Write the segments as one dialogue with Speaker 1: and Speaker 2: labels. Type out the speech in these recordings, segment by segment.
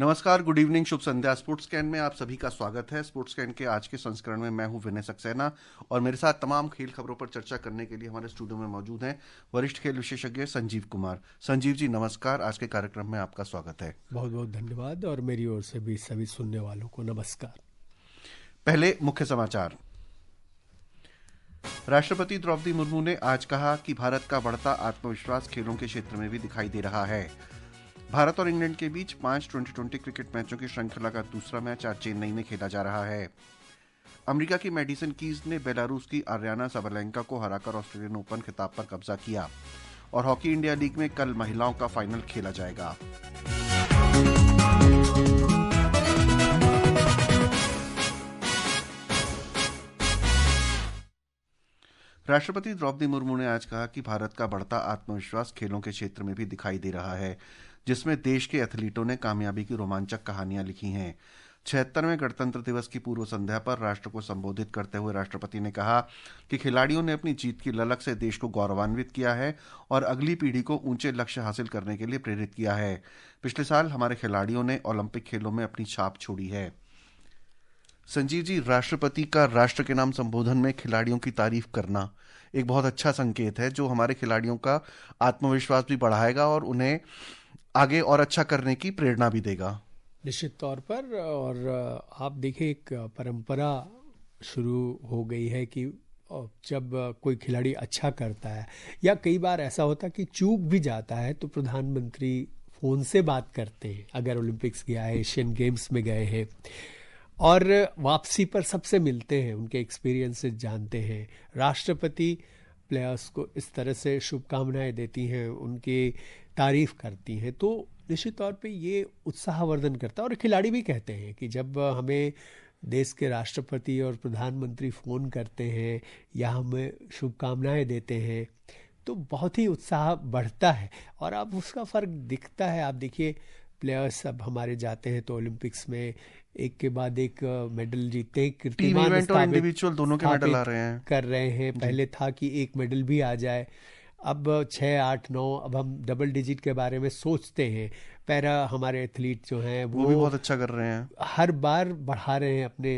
Speaker 1: नमस्कार, good evening, Shubh Sandhya. Sports can में आप सभी का स्वागत है। स्पोर्ट्स कैन के आज के संस्करण में मैं हूं विनय सक्सेना और मेरे साथ तमाम खेल खबरों पर चर्चा करने के लिए हमारे स्टूडियो में मौजूद हैं वरिष्ठ खेल विशेषज्ञ संजीव कुमार। संजीव जी नमस्कार, आज के कार्यक्रम में आपका स्वागत है।
Speaker 2: बहुत बहुत धन्यवाद और मेरी ओर से भी सभी सुनने वालों को नमस्कार।
Speaker 1: पहले मुख्य समाचार। राष्ट्रपति द्रौपदी मुर्मू ने आज कहा कि भारत का बढ़ता आत्मविश्वास खेलों के क्षेत्र में भी दिखाई दे रहा है। भारत और इंग्लैंड के बीच 5 2020 क्रिकेट मैचों की श्रृंखला का दूसरा मैच आज चेन्नई में खेला जा रहा है। अमेरिका की मेडिसन कीज ने बेलारूस की आर्याना साबालेंका को हराकर ऑस्ट्रेलियन ओपन खिताब पर कब्जा किया। और हॉकी इंडिया लीग में कल महिलाओं का फाइनल खेला जाएगा। राष्ट्रपति द्रौपदी मुर्मू ने आज कहा कि भारत का बढ़ता आत्मविश्वास खेलों के क्षेत्र में भी दिखाई दे रहा है, जिसमें देश के एथलीटों ने कामयाबी की रोमांचक कहानियां लिखी हैं। 76वें गणतंत्र दिवस की पूर्व संध्या पर राष्ट्र को संबोधित करते हुए राष्ट्रपति ने कहा कि खिलाड़ियों ने अपनी जीत की ललक से देश को गौरवान्वित किया है और अगली पीढ़ी को ऊंचे लक्ष्य हासिल करने के लिए प्रेरित किया है। पिछले साल हमारे खिलाड़ियों ने ओलंपिक खेलों में अपनी छाप छोड़ी है। संजीव जी, राष्ट्रपति का राष्ट्र के नाम संबोधन में खिलाड़ियों की तारीफ करना एक बहुत अच्छा संकेत है, जो हमारे खिलाड़ियों का आत्मविश्वास भी बढ़ाएगा और उन्हें आगे और अच्छा करने की प्रेरणा भी देगा।
Speaker 2: निश्चित तौर पर। और आप देखिए, एक परंपरा शुरू हो गई है कि जब कोई खिलाड़ी अच्छा करता है या कई बार ऐसा होता है कि चूक भी जाता है तो प्रधानमंत्री फोन से बात करते हैं। अगर ओलंपिक्स गया है, एशियन गेम्स में गए हैं और वापसी पर सबसे मिलते हैं, उनके एक्सपीरियंसेस जानते हैं। राष्ट्रपति प्लेयर्स को इस तरह से शुभकामनाएं देती हैं, उनकी तारीफ करती हैं, तो निश्चित तौर पे ये उत्साहवर्धन करता है। और खिलाड़ी भी कहते हैं कि जब हमें देश के राष्ट्रपति और प्रधानमंत्री फ़ोन करते हैं या हमें शुभकामनाएं देते हैं तो बहुत ही उत्साह बढ़ता है और अब उसका फ़र्क दिखता है। आप देखिए, प्लेयर्स अब हमारे जाते हैं तो ओलंपिक्स में एक के बाद एक मेडल जीतते हैं, कीर्तिमान
Speaker 1: इंडिविजुअल दोनों के मेडल आ रहे हैं,
Speaker 2: कर रहे हैं। पहले था कि एक मेडल भी आ जाए, अब 6, 8, 9, अब हम डबल डिजिट के बारे में सोचते हैं। पैरा हमारे एथलीट जो हैं वो
Speaker 1: भी बहुत अच्छा कर रहे हैं,
Speaker 2: हर बार बढ़ा रहे हैं अपने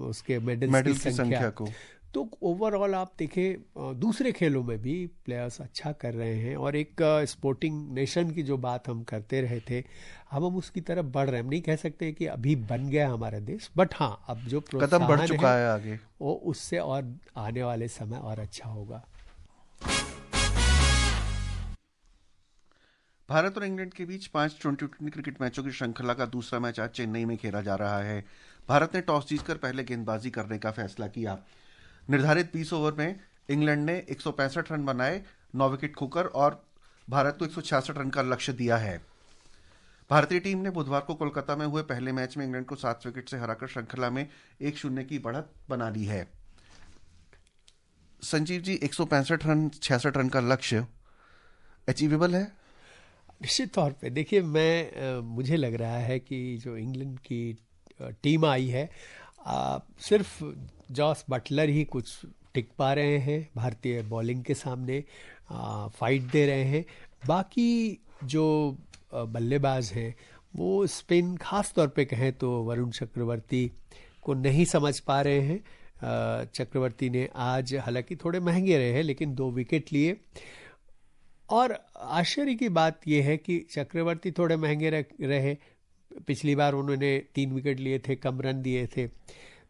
Speaker 2: उसके मेडल की संख्या को। तो ओवरऑल आप देखें दूसरे खेलों में भी प्लेयर्स अच्छा कर रहे हैं और एक स्पोर्टिंग नेशन की जो बात हम करते रहे थे, हम उसकी तरफ बढ़ रहे हैं। हम नहीं कह सकते कि अभी बन गया हमारा देश, बट हाँ, अब जो
Speaker 1: कदम बढ़ चुका है आगे,
Speaker 2: वो उससे और आने वाले समय और अच्छा होगा।
Speaker 1: भारत और इंग्लैंड के बीच 5 2020 क्रिकेट मैचों की श्रृंखला का दूसरा मैच आज चेन्नई में खेला जा रहा है। भारत ने टॉस जीतकर पहले गेंदबाजी करने का फैसला किया। निर्धारित 20 ओवर में इंग्लैंड ने 165 रन बनाए 9 विकेट खोकर और भारत को 166 रन का लक्ष्य दिया है। भारतीय टीम ने बुधवार को कोलकाता में हुए पहले मैच में इंग्लैंड को 7 विकेट से हराकर श्रृंखला में 1-0 की बढ़त बना ली है। संजीव जी, 165 रन 66 रन का लक्ष्य अचीवेबल है?
Speaker 2: निश्चित तौर पे देखिए, मुझे लग रहा है कि जो इंग्लैंड की टीम आई है, सिर्फ जॉस बटलर ही कुछ टिक पा रहे हैं भारतीय बॉलिंग के सामने, फाइट दे रहे हैं। बाकी जो बल्लेबाज हैं वो स्पिन, खास तौर पे कहें तो वरुण चक्रवर्ती को नहीं समझ पा रहे हैं। चक्रवर्ती ने आज हालांकि थोड़े महंगे रहे हैं लेकिन 2 विकेट लिए। और आश्चर्य की बात यह है कि चक्रवर्ती थोड़े महंगे रहे, पिछली बार उन्होंने 3 विकेट लिए थे, कम रन दिए थे।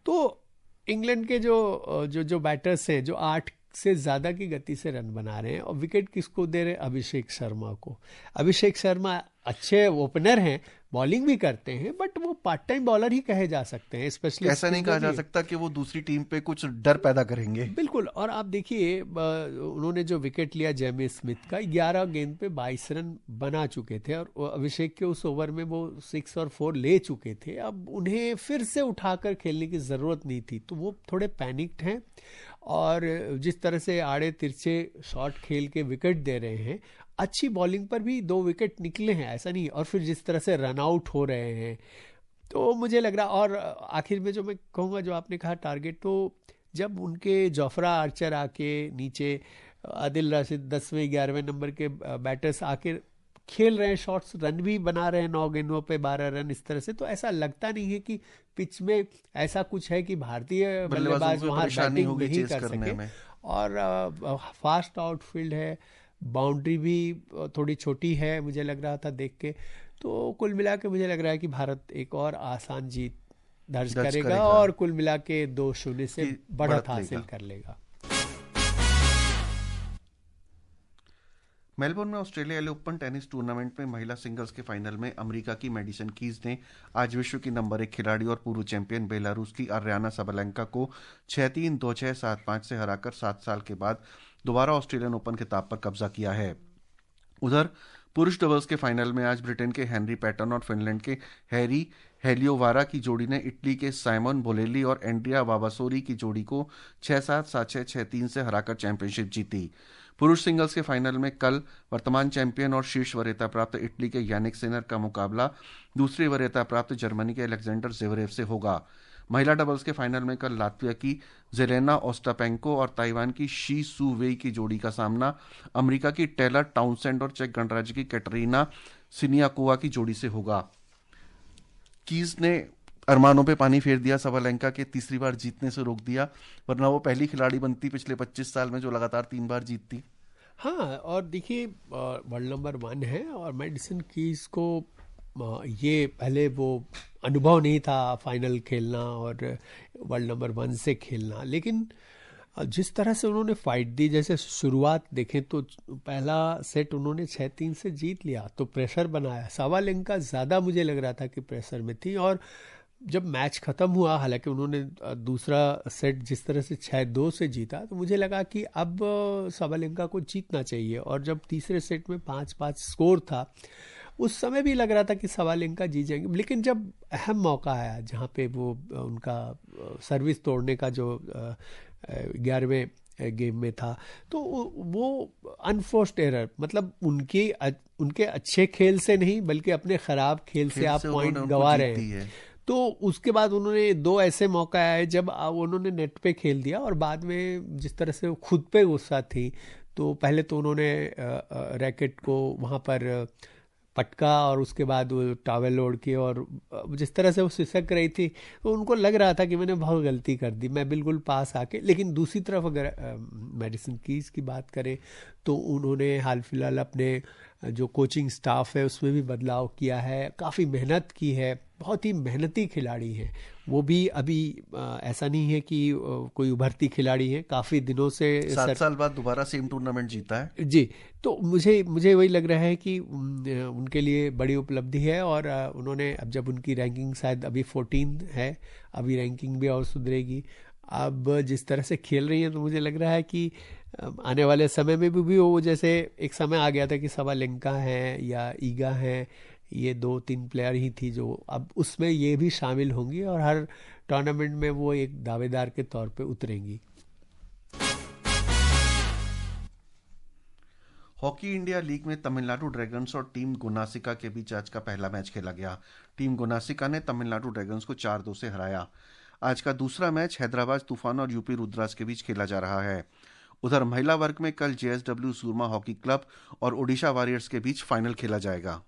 Speaker 2: तो इंग्लैंड के जो बैटर्स हैं, जो 8 से ज़्यादा की गति से रन बना रहे हैं, और विकेट किसको दे रहे हैं? अभिषेक शर्मा को। अभिषेक शर्मा अच्छे ओपनर हैं, बॉलिंग भी करते हैं, बट वो पार्ट टाइम बॉलर ही कहे जा सकते हैं। स्पेशली
Speaker 1: ऐसा नहीं कहा जा सकता कि वो दूसरी टीम पे कुछ डर पैदा करेंगे।
Speaker 2: बिल्कुल। और आप देखिए, उन्होंने जो विकेट लिया जेमी स्मिथ का, 11 गेंद पे 22 रन बना चुके थे और अभिषेक के उस ओवर में वो 6 और 4 ले चुके थे। अब उन्हें फिर से उठाकर खेलने की ज़रूरत नहीं थी, तो वो थोड़े पैनिक्ड हैं और जिस तरह से आड़े तिरछे शॉट खेल के विकेट दे रहे हैं, अच्छी बॉलिंग पर भी 2 विकेट निकले हैं, ऐसा नहीं। और फिर जिस तरह से रन आउट हो रहे हैं, तो मुझे लग रहा। और आखिर में जो मैं कहूँगा, जो आपने कहा टारगेट, तो जब उनके जोफ्रा आर्चर आके नीचे, आदिल राशिद 10वें 11वें नंबर के बैटर्स आके खेल रहे हैं, शॉट्स रन भी बना रहे हैं, 9 गेंदों पे 12 रन इस तरह से। तो ऐसा लगता नहीं है कि पिच में ऐसा कुछ है कि भारतीय बल्लेबाज वहाँ बैटिंग नहीं कर सके। और फास्ट आउटफील्ड है, बाउंड्री भी थोड़ी छोटी है मुझे लग रहा था देख के। तो कुल मिला के मुझे लग रहा है कि भारत एक और आसान जीत दर्ज करेगा और कुल मिला के 2-0 से बढ़त हासिल कर लेगा।
Speaker 1: मेलबोर्न में ऑस्ट्रेलिया ओपन टेनिस टूर्नामेंट में महिला सिंगल्स के फाइनल में अमेरिका की मेडिसन कीज ने आज विश्व की नंबर 1 खिलाड़ी और पूर्व चैंपियन बेलारूस की अरियाना सबलेंका को 6-3, 2-6, 7-5 से हराकर 7 साल के बाद दोबारा ऑस्ट्रेलियन ओपन खिताब पर कब्जा किया है। उधर पुरुष डबल्स के फाइनल में आज ब्रिटेन के हेनरी पैटन और फिनलैंड के हैरी हेलियोवारा की जोड़ी ने इटली के साइमन बोलेली और एंड्रिया वावासोरी की जोड़ी को 6-7, 7-6, 6-3 से हराकर चैंपियनशिप जीती। पुरुष सिंगल्स के फाइनल में कल वर्तमान चैंपियन और शीर्ष वरीयता प्राप्त इटली के यानिक सिनर का मुकाबला दूसरी वरीयता प्राप्त जर्मनी के अलेक्जेंडर ज़वेरेव से होगा। महिला डबल्स के फाइनल में कल लात्विया की जेलेना ओस्टापेंको और ताइवान की शी सू वेई की जोड़ी का सामना अमेरिका की टेलर टाउनसेंड और चेक गणराज्य की कैटरीना सिनियाकोवा की जोड़ी से होगा। कीज ने अरमानों पे पानी फेर दिया, सबलेंका के तीसरी बार जीतने से रोक दिया, वरना वो पहली खिलाड़ी बनती पिछले 25 साल में जो लगातार 3 बार जीतती।
Speaker 2: हाँ, और देखिए वर्ल्ड नंबर 1 है और मेडिसन कीज को ये पहले वो अनुभव नहीं था फाइनल खेलना और वर्ल्ड नंबर 1 से खेलना, लेकिन जिस तरह से उन्होंने फाइट दी, जैसे शुरुआत देखें तो पहला सेट उन्होंने 6-3 से जीत लिया, तो प्रेशर बनाया। सबलेंका ज़्यादा मुझे लग रहा था कि प्रेशर में थी, और जब मैच ख़त्म हुआ, हालांकि उन्होंने दूसरा सेट जिस तरह से 6-2 से जीता, तो मुझे लगा कि अब सबलेंका को जीतना चाहिए। और जब तीसरे सेट में 5-5 स्कोर था, उस समय भी लग रहा था कि सबलेंका जीत जाएंगे, लेकिन जब अहम मौका आया जहाँ पे वो उनका सर्विस तोड़ने का जो 11वें गेम में था, तो वो अनफोर्स्ड एरर, मतलब उनके अच्छे खेल से नहीं बल्कि अपने ख़राब खेल से आप पॉइंट गंवा रहे हैं। तो उसके बाद उन्होंने 2 ऐसे मौका आए जब उन्होंने नेट पे खेल दिया, और बाद में जिस तरह से वो खुद पे गुस्सा थी, तो पहले तो उन्होंने रैकेट को वहाँ पर पटका और उसके बाद वो टॉवेल ओढ़ के, और जिस तरह से वो सिसक रही थी, तो उनको लग रहा था कि मैंने बहुत गलती कर दी, मैं बिल्कुल पास आके। लेकिन दूसरी तरफ अगर मेडिसन कीज की बात करें तो उन्होंने हाल फिलहाल अपने जो कोचिंग स्टाफ है उसमें भी बदलाव किया है, काफ़ी मेहनत की है, बहुत ही मेहनती खिलाड़ी हैं वो भी। अभी ऐसा नहीं है कि कोई उभरती खिलाड़ी है, काफ़ी दिनों से
Speaker 1: 7 साल बाद दोबारा सेम टूर्नामेंट जीता है
Speaker 2: जी। तो मुझे वही लग रहा है कि उनके लिए बड़ी उपलब्धि है, और उन्होंने अब जब उनकी रैंकिंग शायद अभी 14 है, अभी रैंकिंग भी और सुधरेगी। अब जिस तरह से खेल रही है तो मुझे लग रहा है कि आने वाले समय में भी वो, जैसे एक समय आ गया था कि सबलेंका हैं या ईगा हैं, ये 2-3 प्लेयर ही थी जो, अब उसमें ये भी शामिल होंगी और हर टूर्नामेंट में वो एक दावेदार के तौर पे उतरेंगी।
Speaker 1: हॉकी इंडिया लीग में तमिलनाडु ड्रैगन्स और टीम गुनासिका के बीच आज का पहला मैच खेला गया। टीम गुनासिका ने तमिलनाडु ड्रैगन्स को 4-2 से हराया। आज का दूसरा मैच हैदराबाद तूफान और यूपी रुद्रास के बीच खेला जा रहा है। उधर महिला वर्ग में कल जेएसडब्ल्यू सूरमा हॉकी क्लब और ओडिशा वॉरियर्स के बीच फाइनल खेला जाएगा।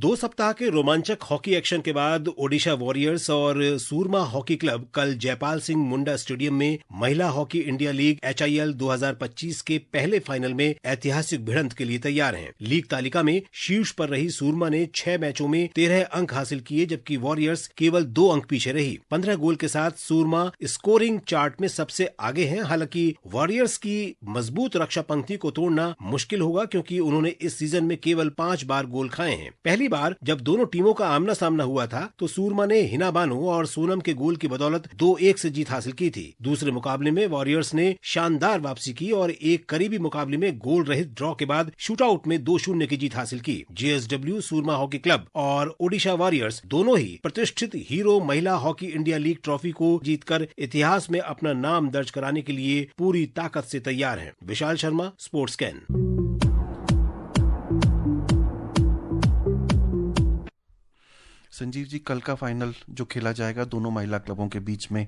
Speaker 3: 2 सप्ताह के रोमांचक हॉकी एक्शन के बाद ओडिशा वॉरियर्स और सूरमा हॉकी क्लब कल जयपाल सिंह मुंडा स्टेडियम में महिला हॉकी इंडिया लीग HIL 2025 के पहले फाइनल में ऐतिहासिक भिड़ंत के लिए तैयार हैं। लीग तालिका में शीर्ष पर रही सूरमा ने 6 मैचों में 13 अंक हासिल किए, जबकि वॉरियर्स केवल 2 अंक पीछे रही। 15 गोल के साथ सूरमा स्कोरिंग चार्ट में सबसे आगे हैं। हालांकि वॉरियर्स की मजबूत रक्षा पंक्ति को तोड़ना मुश्किल होगा, क्योंकि उन्होंने इस सीजन में केवल 5 बार गोल खाए हैं। पहली बार जब दोनों टीमों का आमना सामना हुआ था तो सूरमा ने हिना बानो और सोनम के गोल की बदौलत 2-1 से जीत हासिल की थी। दूसरे मुकाबले में वॉरियर्स ने शानदार वापसी की और एक करीबी मुकाबले में गोल रहित ड्रॉ के बाद शूटआउट में 2-0 की जीत हासिल की। जेएसडब्ल्यू सूरमा हॉकी क्लब और ओडिशा वॉरियर्स दोनों ही प्रतिष्ठित हीरो महिला हॉकी इंडिया लीग ट्रॉफी को जीतकर इतिहास में अपना नाम दर्ज कराने के लिए पूरी ताकत से तैयार हैं। Vishal Sharma, sports can.
Speaker 1: संजीव जी, कल का फाइनल जो खेला जाएगा दोनों महिला क्लबों के बीच में,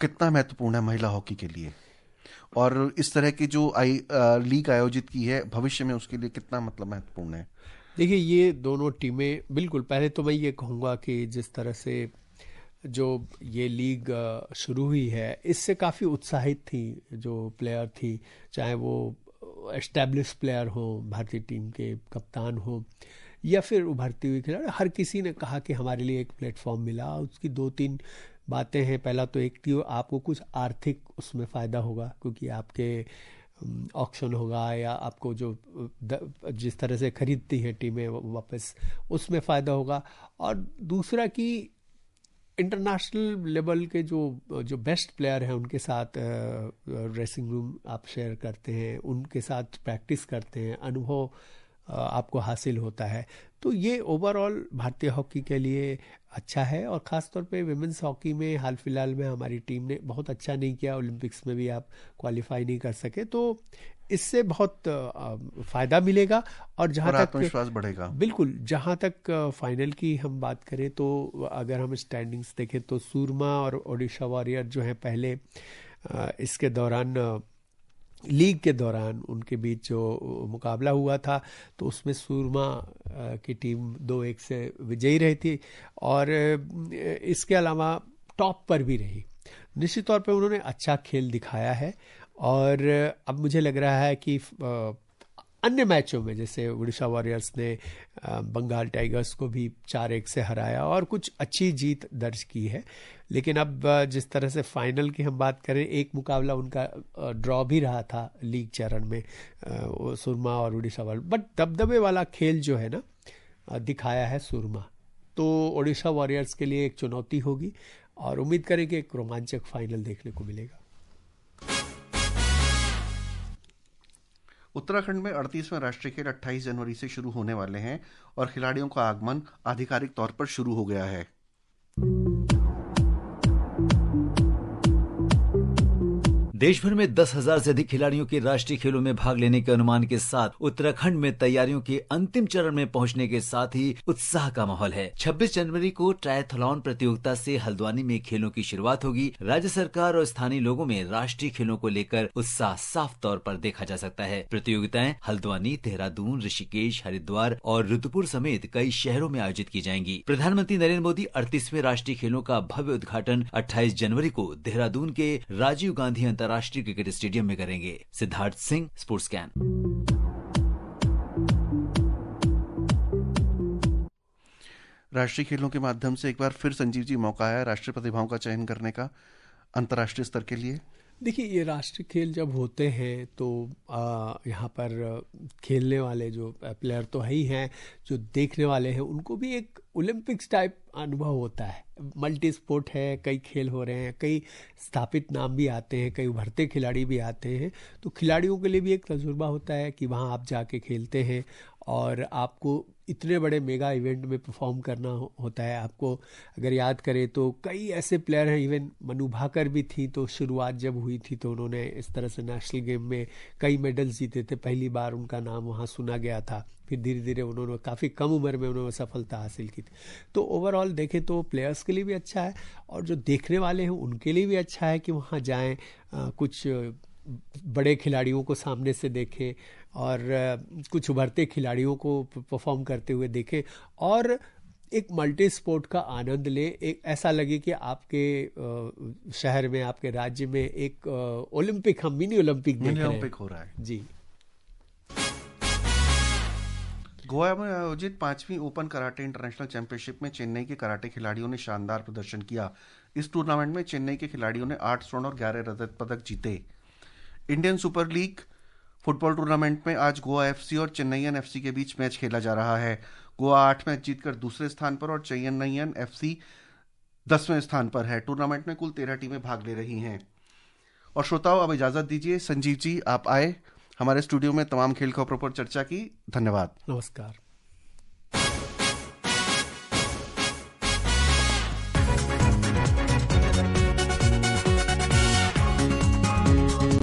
Speaker 1: कितना महत्वपूर्ण है महिला हॉकी के लिए? और इस तरह की जो लीग आयोजित की है भविष्य में उसके लिए कितना मतलब महत्वपूर्ण है?
Speaker 2: देखिए, ये दोनों टीमें बिल्कुल, पहले तो मैं ये कहूँगा कि जिस तरह से जो ये लीग शुरू हुई है, इससे काफ़ी उत्साहित थी जो प्लेयर थी, चाहे वो एस्टैब्लिश प्लेयर हो, भारतीय टीम के कप्तान हो, या फिर उभरती हुई खिलाड़ी, हर किसी ने कहा कि हमारे लिए एक प्लेटफॉर्म मिला। उसकी दो तीन बातें हैं। पहला तो एक थी, आपको कुछ आर्थिक उसमें फ़ायदा होगा, क्योंकि आपके ऑक्शन होगा या आपको जो जिस तरह से खरीदती हैं टीमें वापस, उसमें फ़ायदा होगा। और दूसरा कि इंटरनेशनल लेवल के जो बेस्ट प्लेयर हैं उनके साथ ड्रेसिंग रूम आप शेयर करते हैं, उनके साथ प्रैक्टिस करते हैं, अनुभव आपको हासिल होता है। तो ये ओवरऑल भारतीय हॉकी के लिए अच्छा है। और ख़ास तौर पे विमेंस हॉकी में हाल फिलहाल में हमारी टीम ने बहुत अच्छा नहीं किया, ओलंपिक्स में भी आप क्वालिफाई नहीं कर सके, तो इससे बहुत फ़ायदा मिलेगा। और जहाँ तक
Speaker 1: आत्मविश्वास बढ़ेगा।
Speaker 2: बिल्कुल, जहाँ तक फाइनल की हम बात करें तो अगर हम स्टैंडिंग्स देखें तो सूरमा और ओडिशा वॉरियर जो हैं, पहले इसके दौरान लीग के दौरान उनके बीच जो मुकाबला हुआ था, तो उसमें सूरमा की टीम 2-1 से विजयी रही थी और इसके अलावा टॉप पर भी रही। निश्चित तौर पे उन्होंने अच्छा खेल दिखाया है। और अब मुझे लग रहा है कि अन्य मैचों में, जैसे उड़ीसा वॉरियर्स ने बंगाल टाइगर्स को भी 4-1 से हराया और कुछ अच्छी जीत दर्ज की है। लेकिन अब जिस तरह से फाइनल की हम बात करें, एक मुकाबला उनका ड्रॉ भी रहा था लीग चरण में, सुरमा और उड़ीसा वाले, बट दबदबे वाला खेल जो है ना दिखाया है सुरमा। तो ओडिशा वॉरियर्स के लिए एक चुनौती होगी और उम्मीद करें कि एक रोमांचक फाइनल देखने को मिलेगा।
Speaker 1: उत्तराखंड में 38वें राष्ट्रीय खेल 28 जनवरी से शुरू होने वाले हैं और खिलाड़ियों का आगमन आधिकारिक तौर पर शुरू हो गया है।
Speaker 4: देश भर में 10,000 से अधिक खिलाड़ियों के राष्ट्रीय खेलों में भाग लेने के अनुमान के साथ उत्तराखंड में तैयारियों के अंतिम चरण में पहुंचने के साथ ही उत्साह का माहौल है। 26 जनवरी को ट्रायथलॉन प्रतियोगिता से हल्द्वानी में खेलों की शुरुआत होगी। राज्य सरकार और स्थानीय लोगों में राष्ट्रीय खेलों को लेकर उत्साह साफ तौर पर देखा जा सकता है। प्रतियोगिताएं हल्द्वानी, देहरादून, ऋषिकेश, हरिद्वार और रुद्रपुर समेत कई शहरों में आयोजित की जाएंगी। प्रधानमंत्री नरेंद्र मोदी 38वें राष्ट्रीय खेलों का भव्य उद्घाटन 28 जनवरी को देहरादून के राजीव गांधी राष्ट्रीय क्रिकेट स्टेडियम में करेंगे। Siddharth Singh, sports can.
Speaker 1: राष्ट्रीय खेलों के माध्यम से एक बार फिर संजीव जी मौका आया राष्ट्रीय प्रतिभाओं का चयन करने का अंतर्राष्ट्रीय स्तर के लिए।
Speaker 2: देखिए, ये राष्ट्रीय खेल जब होते हैं तो यहाँ पर खेलने वाले जो प्लेयर तो है ही हैं, जो देखने वाले हैं उनको भी एक ओलंपिक्स टाइप अनुभव होता है। मल्टी स्पोर्ट है, कई खेल हो रहे हैं, कई स्थापित नाम भी आते हैं, कई उभरते खिलाड़ी भी आते हैं। तो खिलाड़ियों के लिए भी एक तजुर्बा होता है कि वहाँ आप जाके खेलते हैं और आपको इतने बड़े मेगा इवेंट में परफॉर्म करना होता है। आपको अगर याद करें तो कई ऐसे प्लेयर हैं, इवन मनु भाकर भी थी, तो शुरुआत जब हुई थी तो उन्होंने इस तरह से नेशनल गेम में कई मेडल जीते थे, पहली बार उनका नाम वहाँ सुना गया था। फिर धीरे धीरे उन्होंने काफ़ी कम उम्र में उन्होंने सफलता हासिल की थी। तो ओवरऑल देखें तो प्लेयर्स के लिए भी अच्छा है और जो देखने वाले हैं उनके लिए भी अच्छा है कि वहाँ जाएं, कुछ बड़े खिलाड़ियों को सामने से देखें और कुछ उभरते खिलाड़ियों को परफॉर्म करते हुए देखें और एक मल्टी स्पोर्ट का आनंद ले। एक ऐसा लगे कि आपके शहर में, आपके राज्य में एक ओलंपिक, हम मिनी ओलंपिक देख रहे हैं।
Speaker 1: हो रहा है
Speaker 2: जी।
Speaker 1: गोवा में आयोजित 5वीं ओपन कराटे इंटरनेशनल चैंपियनशिप में चेन्नई के कराटे खिलाड़ियों ने शानदार प्रदर्शन किया। इस टूर्नामेंट में चेन्नई के खिलाड़ियों ने 8 स्वर्ण और 11 रजत पदक जीते। Indian super league football tournament में आज गोवा एफसी और चेन्नईयन एफसी के बीच मैच खेला जा रहा है। गोवा 8 मैच जीतकर दूसरे स्थान पर और चेन्नईयन एफसी 10वें स्थान पर है। टूर्नामेंट में कुल 13 टीमें भाग ले रही हैं। और श्रोताओं, अब इजाजत दीजिए। संजीव जी, आप आए हमारे स्टूडियो में, तमाम खेल खबरों पर चर्चा की। धन्यवाद।
Speaker 2: नमस्कार।